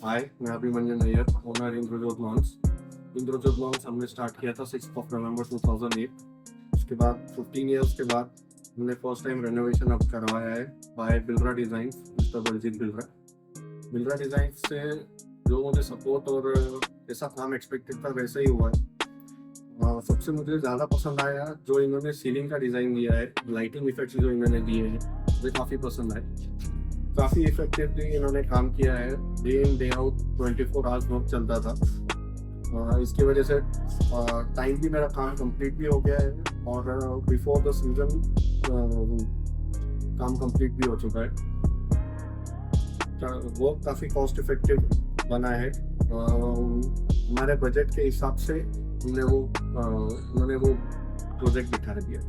हाय, मैं Abhimanyu Nayyar, owner Indrajot lawns. Indrajot lawns हमने start किया था 6 नवंबर 2008। उसके बाद 15 ईयर्स के बाद हमने फर्स्ट टाइम रेनोवेशन अब करवाया है by Bildra design, mister Baljit Bildra. Bildra design से जो मुझे सपोर्ट और जैसा काम एक्सपेक्टेड था वैसा ही हुआ है। सबसे मुझे ज़्यादा पसंद आया जो इन्होंने सीलिंग का डिज़ाइन दिया है, लाइटिंग इफेक्ट्स जो इन्होंने दिए हैं मुझे काफ़ी पसंद आए। काफ़ी इफेक्टिवली इन्होंने काम किया है, day in day out 24 hours work चलता था। इसकी वजह से टाइम भी मेरा काम कंप्लीट भी हो गया है और बिफोर द सीजन काम कंप्लीट भी हो चुका है। वो काफ़ी कॉस्ट इफेक्टिव बना है। हमारे बजट के हिसाब से उन्होंने वो प्रोजेक्ट बिठा दिया।